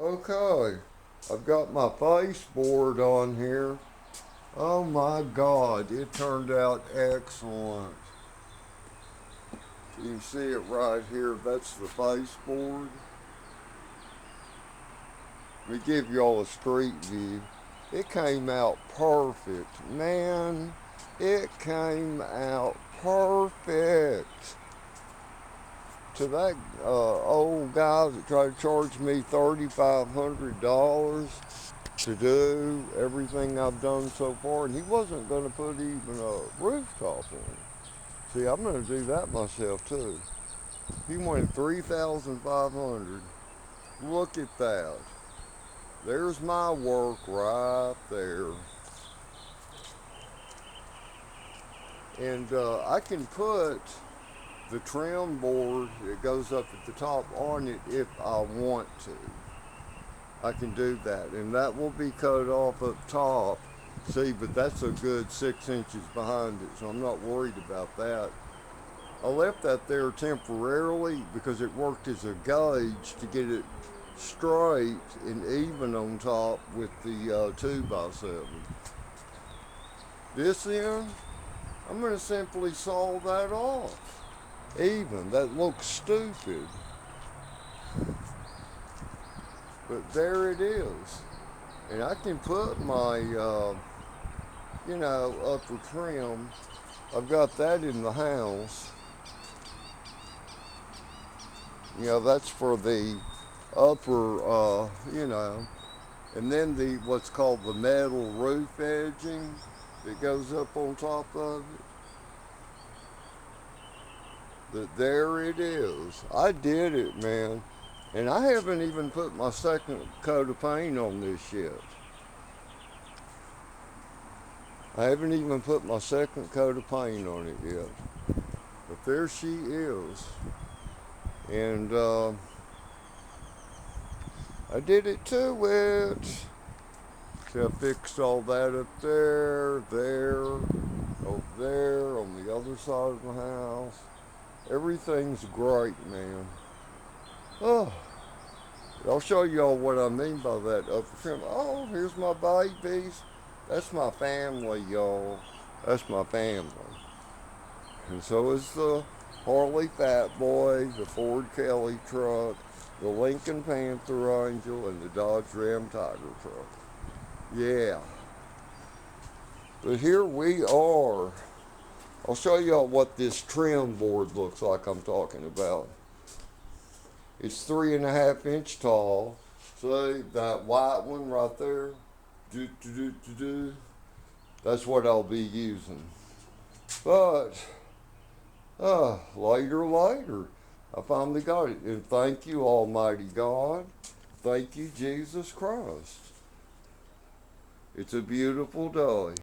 Okay, I've got my baseboard on here. Oh my God, it turned out excellent. You can see it right here. That's the baseboard. Let me give y'all a street view. It came out perfect. Man, it came out perfect. To that old guy that tried to charge me $3,500 to do everything I've done so far, and he wasn't going to put even a rooftop on. See, I'm going to do that myself too. He wanted 3,500. Look at that. There's my work right there. And I can put the trim board that goes up at the top on it if I want to. I can do that, and that will be cut off up top. See, but that's a good 6 inches behind it, so I'm not worried about that. I left that there temporarily because it worked as a gauge to get it straight and even on top with the 2x7. This end, I'm going to simply saw that off. Even, that looks stupid. But there it is. And I can put my, upper trim. I've got that in the house. That's for the upper, and then the what's called the metal roof edging that goes up on top of it. But there it is. I did it, man. And I haven't even put my second coat of paint on this yet. I haven't even put my second coat of paint on it yet. But there she is. And I did it to it. See, I fixed all that up there, over there, on the other side of the house. Everything's great, man. Oh, I'll show y'all what I mean by that upper trim. Oh, here's my babies. That's my family, y'all. That's my family. And so is the Harley Fat Boy, the Ford Kelly truck, the Lincoln Panther Angel, and the Dodge Ram Tiger truck. Yeah. But here we are. I'll show y'all what this trim board looks like I'm talking about. It's 3.5 inch tall. See that white one right there? That's what I'll be using. But later, I finally got it. And thank you, Almighty God. Thank you, Jesus Christ. It's a beautiful day.